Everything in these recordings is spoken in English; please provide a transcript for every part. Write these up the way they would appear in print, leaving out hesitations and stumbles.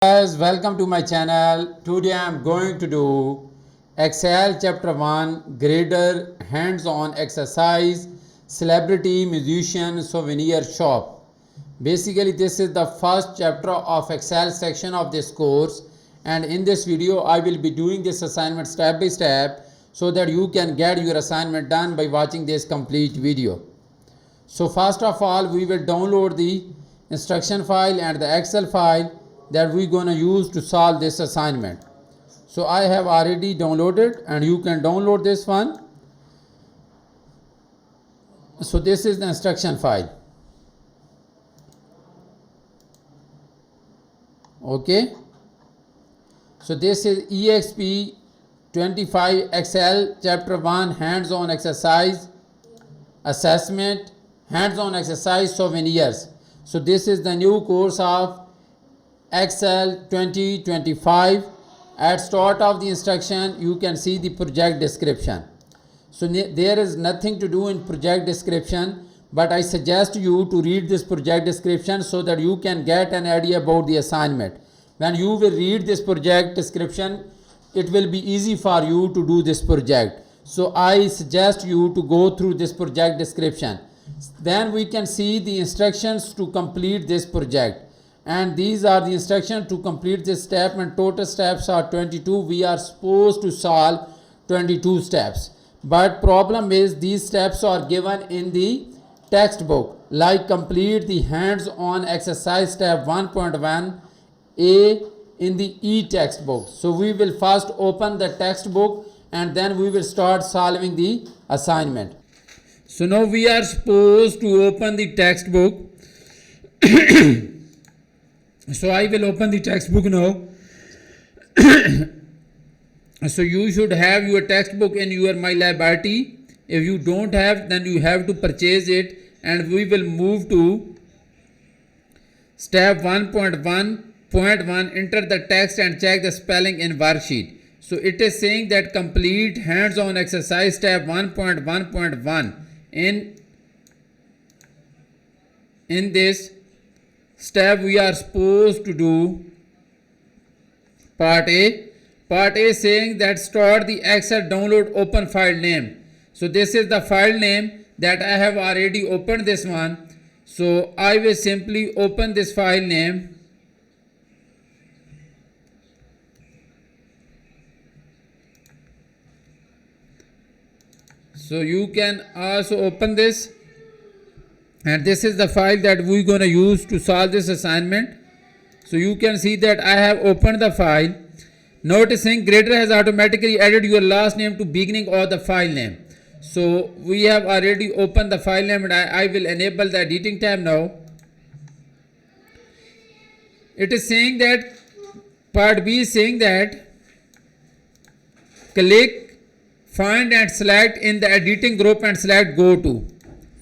Guys, welcome to my channel. Today I am going to do Excel chapter 1 grader hands-on exercise celebrity musician souvenir shop. Basically this is the first chapter of Excel section of this course, and in this video I will be doing this assignment step by step so that you can get your assignment done by watching this complete video. So first of all, we will download the instruction file and the Excel file that we're going to use to solve this assignment. So I have already downloaded, and you can download this one. So this is the instruction file. Okay. So this is EXP 25 Excel chapter 1 hands-on exercise assessment hands-on exercise souvenirs. So this is the new course of Excel 2025. At start of the instruction you can see the project description. So there is nothing to do in project description, but I suggest you to read this project description so that you can get an idea about the assignment. When you will read this project description, it will be easy for you to do this project. So I suggest you to go through this project description. Then we can see the instructions to complete this project, and these are the instructions to complete this step, and total steps are 22. We are supposed to solve 22 steps, but problem is these steps are given in the textbook, like complete the hands-on exercise step 1.1 A in the eText book. So we will first open the textbook and then we will start solving the assignment. So now we are supposed to open the textbook. So I will open the textbook now. So you should have your textbook in your My Library. If you don't have, then you have to purchase it, and we will move to step 1.1.1. Enter the text and check the spelling in worksheet. So it is saying that complete hands-on exercise step 1.1.1. In this step we are supposed to do part A. Part A saying that start the Excel download open file name. So this is the file name that I have already opened this one. So I will simply open this file name. So you can also open this, and this is the file that we're going to use to solve this assignment. So you can see that I have opened the file. Noticing grader has automatically added your last name to beginning of the file name. So we have already opened the file name, and I will enable the editing tab now. It is saying that part B is saying that click, find and select in the editing group and select go to.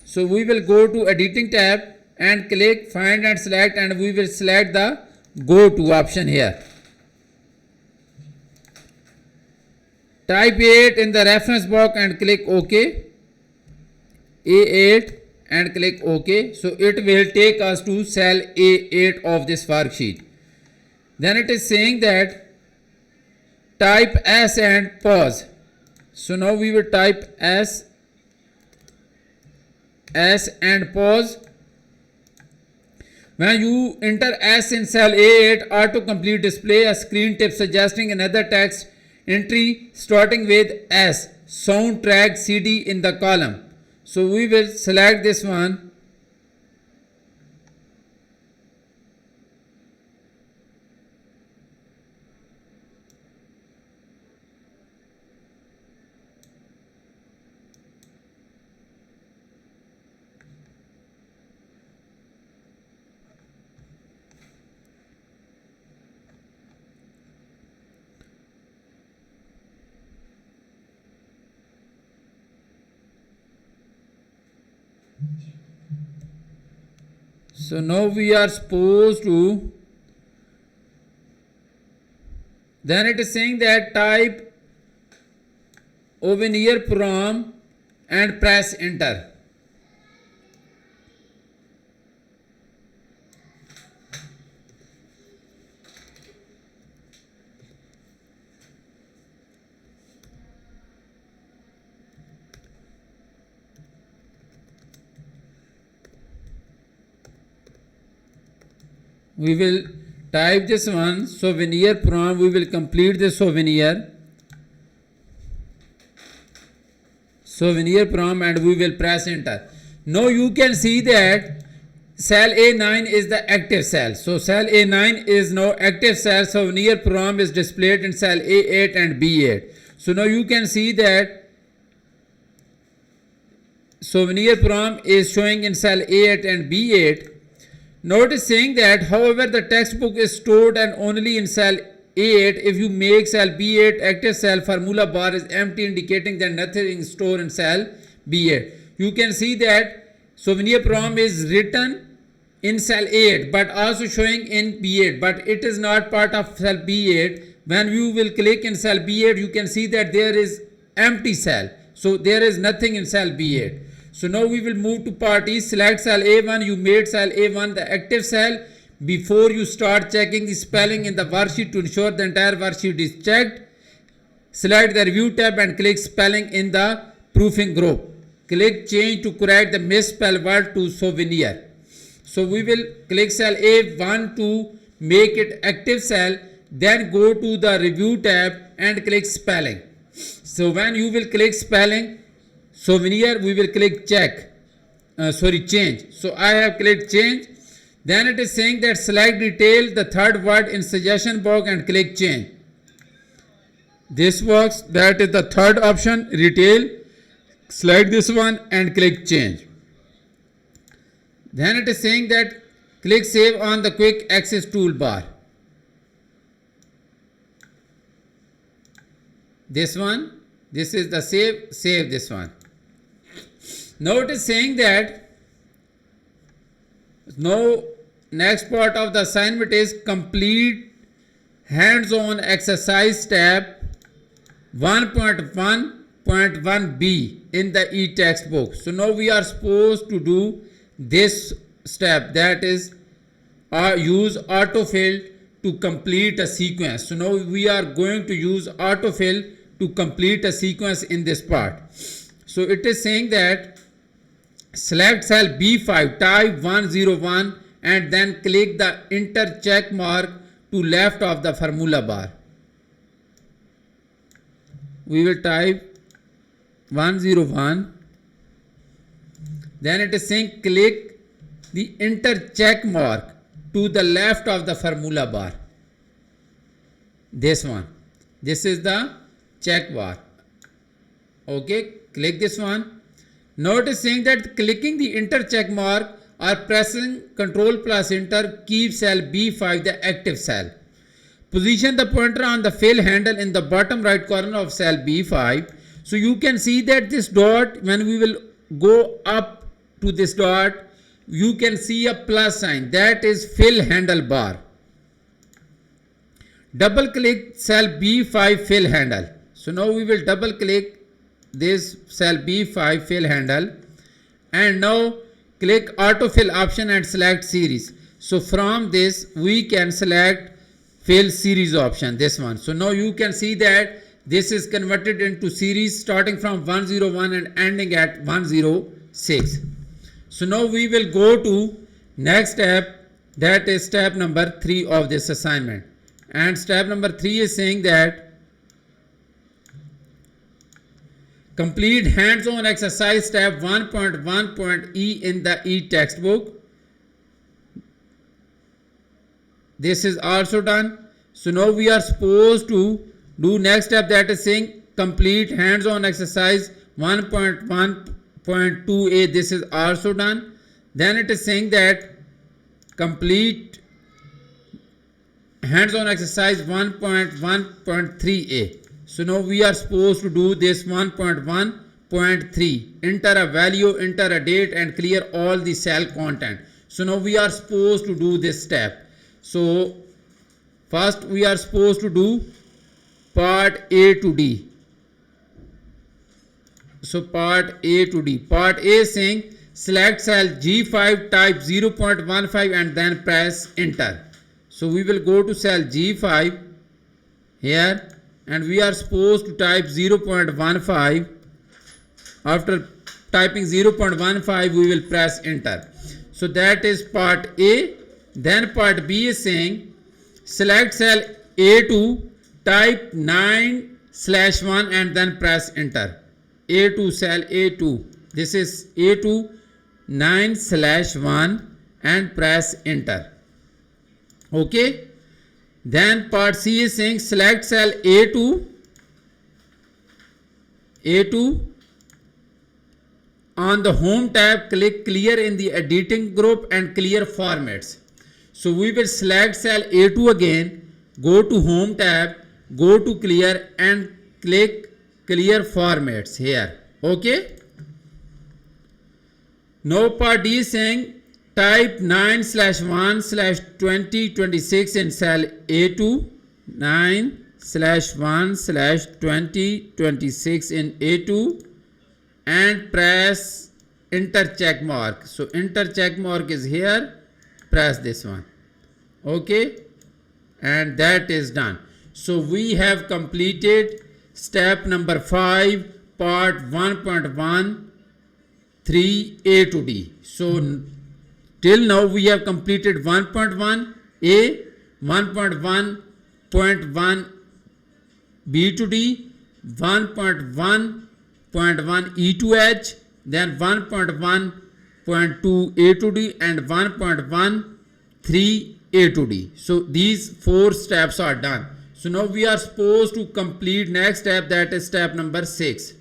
So we will go to editing tab and click find and select, and we will select the go to option here. Type 8 in the reference box and click OK. A8 and click OK. So it will take us to cell A8 of this worksheet. Then it is saying that type S and pause. So now we will type S and pause. When you enter S in cell A8, autocomplete display a screen tip suggesting another text entry starting with S, soundtrack CD in the column. So we will select this one. So now we are supposed to, then it is saying that type Souvenir from and press enter. we will type this one, souvenir prom, we will complete the souvenir prom, and we will press enter. Now you can see that cell A9 is the active cell. So cell A9 is now active cell. Souvenir prom is displayed in cell A8 and B8. So now you can see that souvenir prom is showing in cell A8 and B8. Notice saying that however the textbook is stored and only in cell A8. If you make cell B8 active cell, formula bar is empty, indicating that nothing is stored in cell B8. You can see that souvenir prom is written in cell A8 but also showing in B8, but it is not part of cell B8. When you will click in cell B8, you can see that there is empty cell. So there is nothing in cell B8. So now we will move to part E. Select cell A1. You made cell A1 the active cell. Before you start checking the spelling in the worksheet to ensure the entire worksheet is checked, select the review tab and click spelling in the proofing group. Click change to correct the misspelled word to souvenir. So we will click cell A1 to make it active cell. Then go to the review tab and click spelling. So when you will click spelling souvenir, we will click change. So I have clicked change. Then it is saying that select detail, the third word in suggestion box, and click change. This works. That is the third option, retail. Select this one and click change. Then it is saying that click save on the quick access toolbar. This one, this is the save this one. Now it is saying that now next part of the assignment is complete hands-on exercise step 1.1.1b in the eText book. So now we are supposed to do this step, that is use autofill to complete a sequence. So now we are going to use autofill to complete a sequence in this part. So it is saying that select cell B5, type 101 and then click the enter check mark to left of the formula bar. We will type 101. Then it is saying click the enter check mark to the left of the formula bar. This one. This is the check bar. Okay, click this one. Now it is saying that clicking the enter check mark or pressing Ctrl plus enter keeps cell B5 the active cell. Position the pointer on the fill handle in the bottom right corner of cell B5. So you can see that this dot, when we will go up to this dot, you can see a plus sign, that is fill handle bar. Double click cell B5 fill handle. So now we will double click this cell B5 fill handle and now click autofill option and select series. So from this we can select fill series option, this one. So now you can see that this is converted into series starting from 101 and ending at 106. So now we will go to next step, that is step number 3 of this assignment. And step number 3 is saying that complete hands-on exercise step 1.1.e in the eText book. This is also done. So now we are supposed to do next step, that is saying complete hands-on exercise 1.1.2a. This is also done. Then it is saying that complete hands-on exercise 1.1.3a. So now we are supposed to do this 1.1.3. Enter a value, enter a date and clear all the cell content. So now we are supposed to do this step. So first we are supposed to do part A to D. So part A to D. Part A is saying select cell G5, type 0.15 and then press enter. So we will go to cell G5 here and we are supposed to type 0.15. After typing 0.15 we will press enter. So that is part A. Then part B is saying select cell A2, type 9/1 and then press enter. A2, cell A2. This is A2 9/1 and press enter. Okay. Then part C is saying select cell A2 on the home tab, click clear in the editing group and clear formats. So we will select cell A2 again, go to home tab, go to clear and click clear formats here. Okay. Now part D is saying type 9/1/2026 in cell A2, 9/1/2026 in A2 and press enter check mark. So enter check mark is here, press this one. Okay, and that is done. So we have completed step number 5, part 1.1 3A to D. So till now we have completed 1.1A, 1.1.1 B to D, 1.1.1 E to H, then 1.1.2 A to D and 1.1.3 A to D. So these 4 steps are done. So now we are supposed to complete next step, that is step number 6.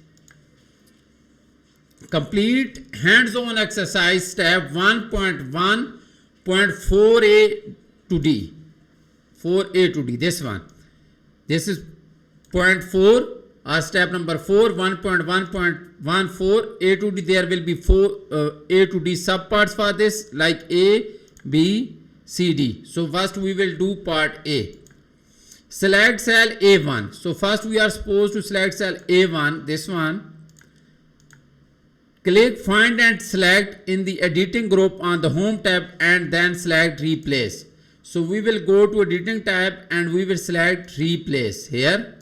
Complete hands-on exercise step 1.1.4A to D. 4A to D, this one. This is point 4 or step number 4, 1.1.14 A to D. There will be 4 A to D subparts for this, like A, B, C, D. So first we will do part A. Select cell A1. So first we are supposed to select cell A1, this one. Click find and select in the editing group on the home tab and then select replace. So we will go to editing tab and we will select replace here.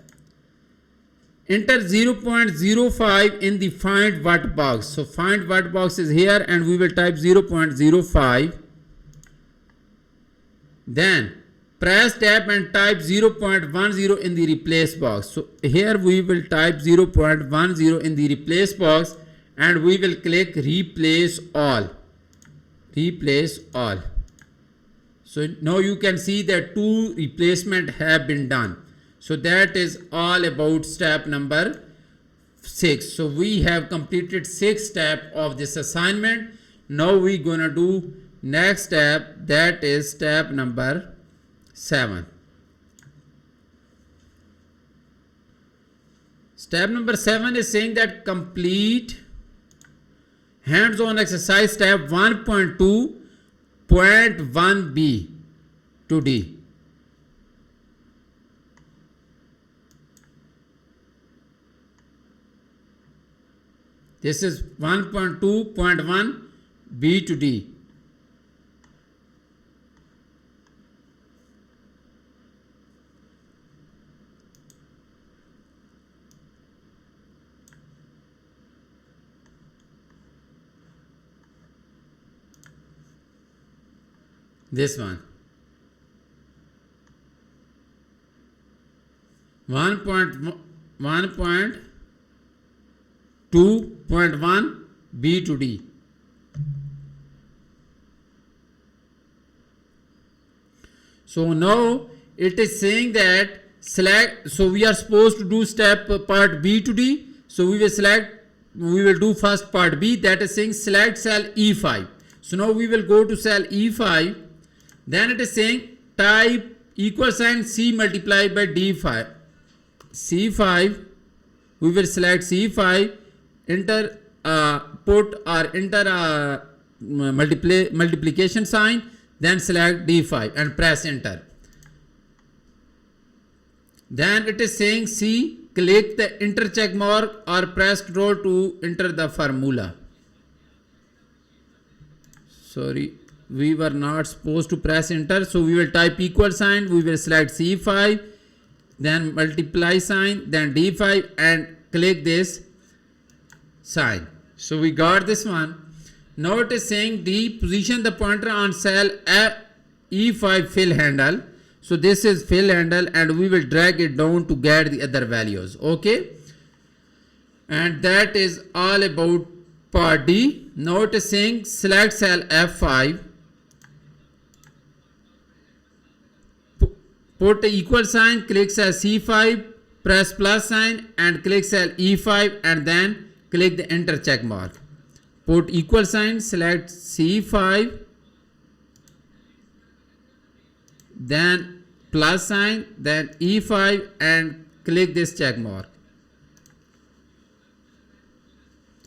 Enter 0.05 in the find what box. So find what box is here and we will type 0.05. Then press tab and type 0.10 in the replace box. So here we will type 0.10 in the replace box and we will click replace all. Replace all. So now you can see that 2 replacements have been done. So that is all about step number 6. So we have completed 6 steps of this assignment. Now we gonna do next step, that is step number 7. Step number 7 is saying that complete hands-on exercise step 1.2.1B to D. This is 1.2.1 B to D. This one. 1.2.1 B to D. So now it is saying that select, so we are supposed to do step part B to D. So we will do first part B, that is saying select cell E5. So now we will go to cell E5. Then it is saying type =, C multiplied by D5. C5, we will select C5, enter put or enter multiplication sign, then select D5 and press enter. Then it is saying C, click the enter check mark or press Ctrl to enter the formula. Sorry, we were not supposed to press enter. So we will type =, we will select C5, then multiply sign, then D5 and click this sign. So we got this one. Now it is saying D, position the pointer on cell E5 fill handle. So this is fill handle and we will drag it down to get the other values. Okay. And that is all about part D. Now it is saying select cell F5. Put equal sign, click cell C5, press plus sign and click cell E5 and then click the enter check mark. Put equal sign, select C5, then plus sign, then E5 and click this check mark.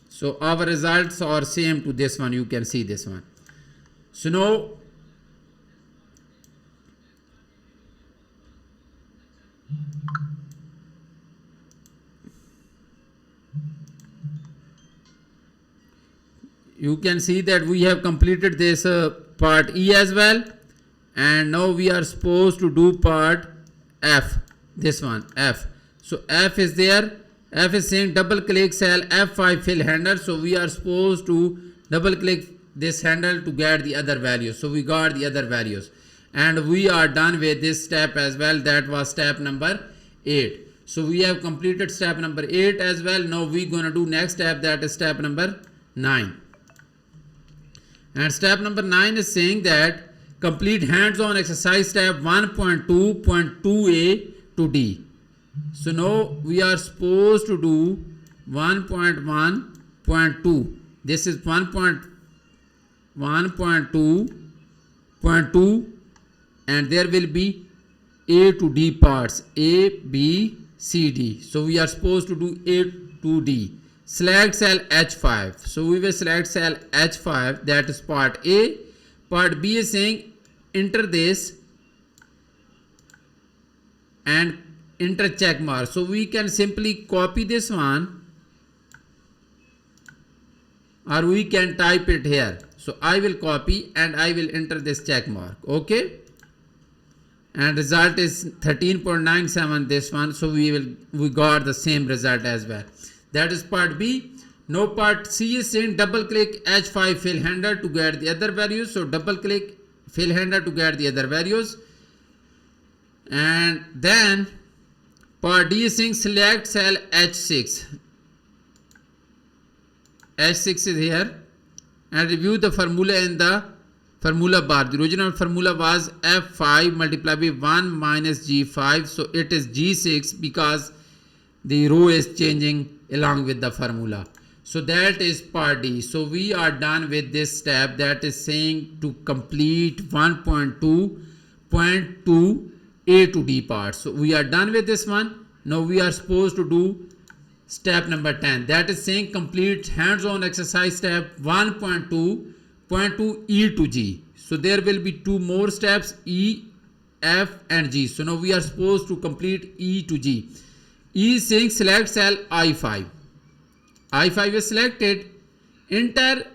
So our results are same to this one. You can see this one. So now you can see that we have completed this part E as well, and now we are supposed to do part F, this one F. So F is there. F is saying double click cell F5 fill handle. So we are supposed to double click this handle to get the other values. So we got the other values and we are done with this step as well. That was step number 8. So we have completed step number 8 as well. Now we gonna do next step, that is step number 9. And step number 9 is saying that complete hands-on exercise step 1.2.2a to D. So now we are supposed to do 1.1.2. This is 1.2.2 and there will be A to D parts, A, B, C, D. So we are supposed to do A to D. Select cell H5. So we will select cell H5, that is part A. Part B is saying enter this and enter check mark. So we can simply copy this one or we can type it here. So I will copy and I will enter this check mark. Okay. And result is 13.97 this one. So we got the same result as well. That is part B. Now part C is saying double click H5 fill handle to get the other values. So double click fill handle to get the other values. And then part D is saying select cell H6. H6 is here. And review the formula in the formula bar. The original formula was F5 multiplied by 1 minus G5. So it is G6 because the row is changing along with the formula. So that is part D. So we are done with this step, that is saying to complete 1.2.2 A to D part. So we are done with this one. Now we are supposed to do step number 10, that is saying complete hands-on exercise step 1.2.2 E to G. So there will be 2 more steps, E, F and G. So now we are supposed to complete E to G. E is saying select cell I5. I5 is selected. Enter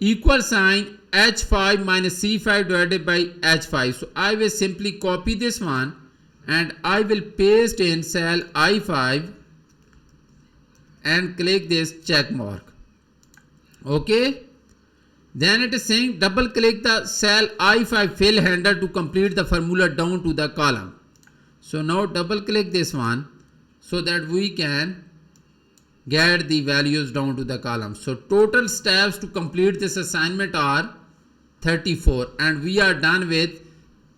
equal sign H5 minus C5 divided by H5. So I will simply copy this one and I will paste in cell I5 and click this check mark. Okay. Then it is saying double click the cell I5 fill handle to complete the formula down to the column. So now double click this one so that we can get the values down to the column. So total steps to complete this assignment are 34 and we are done with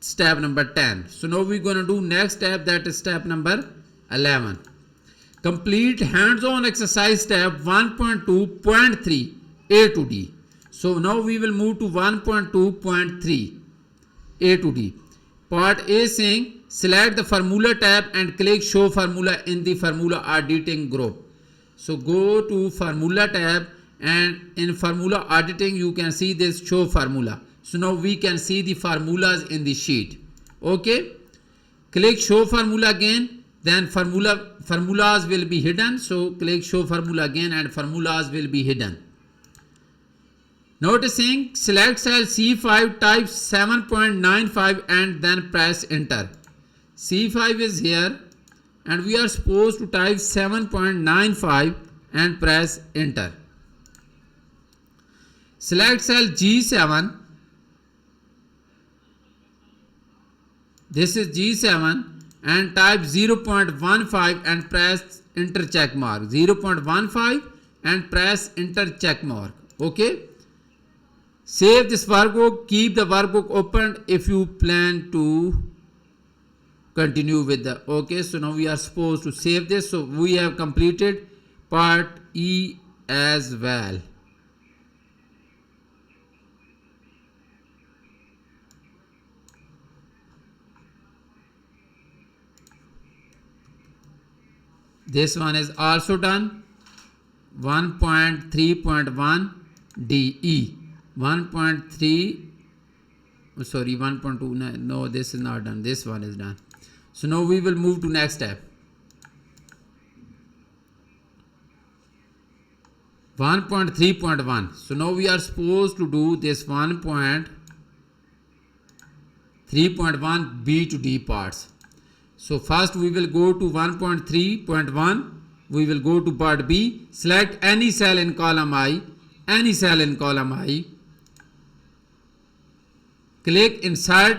step number 10. So now we're going to do next step, that is step number 11. Complete hands-on exercise step 1.2.3 A to D. So now we will move to 1.2.3 A to D. Part A saying select the formula tab and click show formula in the formula editing group. So go to formula tab and in formula editing you can see this show formula. So now we can see the formulas in the sheet. Okay. Click show formula again, then formulas will be hidden. So click show formula again and formulas will be hidden. Noticing select cell C5, type 7.95 and then press enter. C5 is here and we are supposed to type 7.95 and press enter. Select cell G7 This is G7 and type 0.15 and press enter check mark. 0.15 and press enter check mark. Okay. Save this workbook. Keep the workbook open if you plan to continue with the. Okay. So now we are supposed to save this. So we have completed part E as well. This one is also done. 1.3.1 DE. 1.3, sorry, 1.2, no, this is not done. This one is done. So now we will move to next step. 1.3.1. So now we are supposed to do this 1.3.1 B to D parts. So first we will go to 1.3.1. We will go to part B. Select any cell in column I. Any cell in column I. Click insert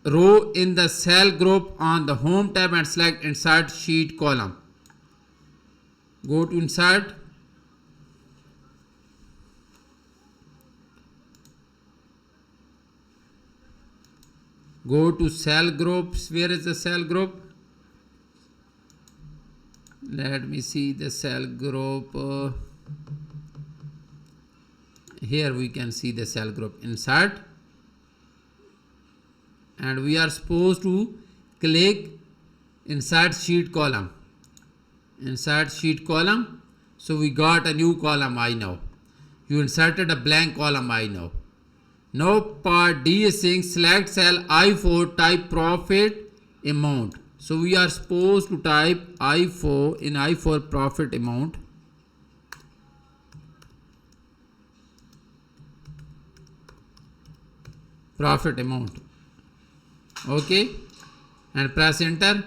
row in the cell group on the home tab and select insert sheet column. Go to insert. Go to cell groups. Where is the cell group? Let me see the cell group. Here we can see the cell group. Insert. And we are supposed to click insert sheet column. Insert sheet column. So we got a new column I now. You inserted a blank column I now. Now part D is saying select cell I4, type profit amount. So we are supposed to type I4 in I4 profit amount. Profit amount. Okay. And press enter.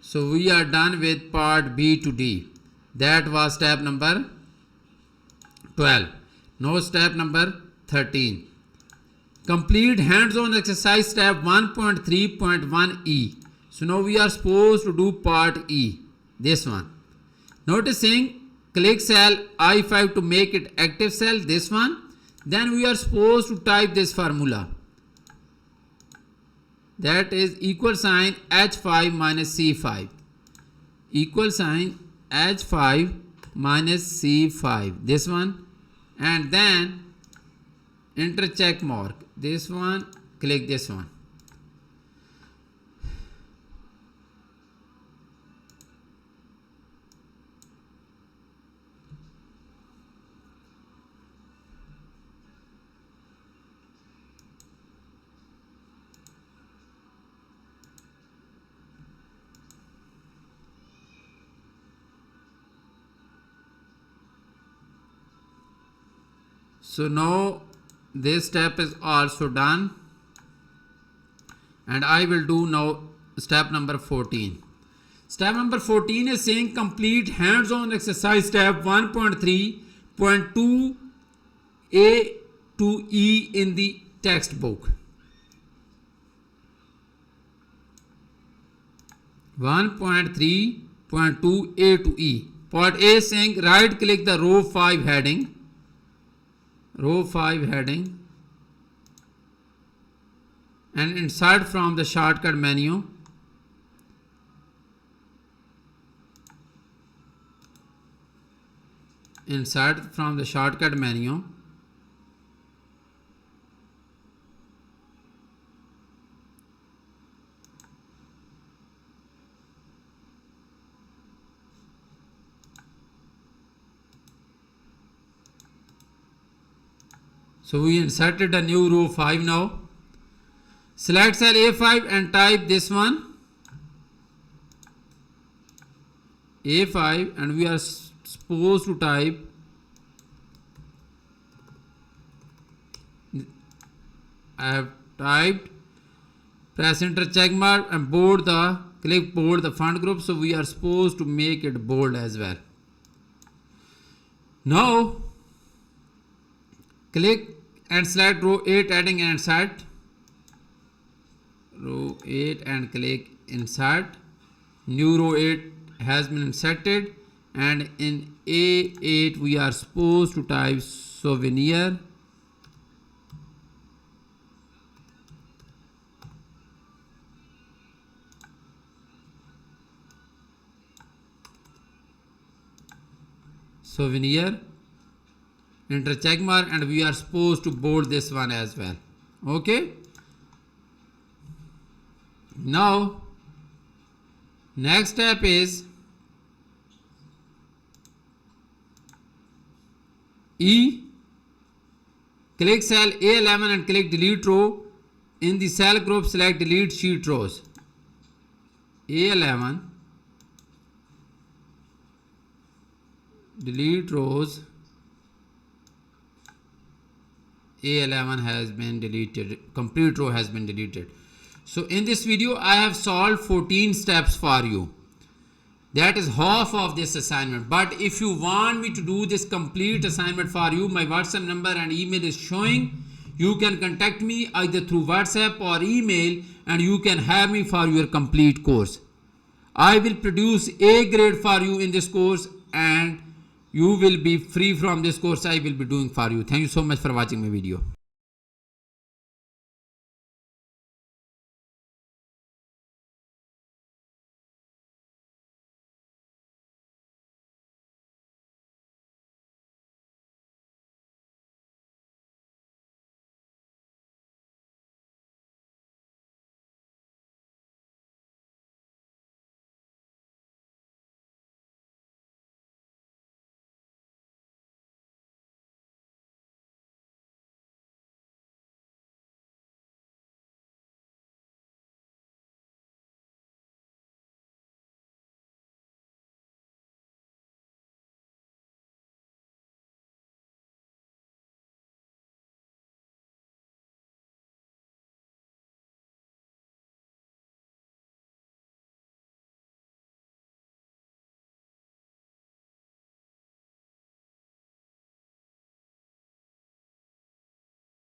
So we are done with part B to D. That was step number 12. Now step number 13. Complete hands-on exercise step 1.3.1E. So now we are supposed to do part E. This one. Noticing click cell I5 to make it active cell. This one. Then we are supposed to type this formula. That is equal sign H5 minus C5. Equal sign H5 minus C5. This one. And then enter check mark. This one. Click this one. So now this step is also done, and I will do now step number 14. Step number 14 is saying complete hands-on exercise step 1.3.2 A to E in the textbook. 1.3.2 A to E. Part A is saying right click the row 5 heading. Row 5 heading and insert from the shortcut menu. Insert from the shortcut menu. So we inserted a new row 5 now. Select cell A5 and type this one. A5, and we are supposed to type I have typed. Press enter check mark and click bold the font group. So we are supposed to make it bold as well. Now click and select row 8 heading and insert. row 8 and click insert. New row 8 has been inserted, and in A8 we are supposed to type souvenir. Souvenir, enter check mark, and we are supposed to bold this one as well. Okay. Now next step is E. Click cell A11 and click delete row. In the cell group select delete sheet rows. A11, delete rows. A11 has been deleted, complete row has been deleted. So in this video I have solved 14 steps for you. That is half of this assignment. But if you want me to do this complete assignment for you, my WhatsApp number and email is showing. You can contact me either through WhatsApp or email, and you can have me for your complete course. I will produce A grade for you in this course, and you will be free from this course I will be doing for you. Thank you so much for watching my video.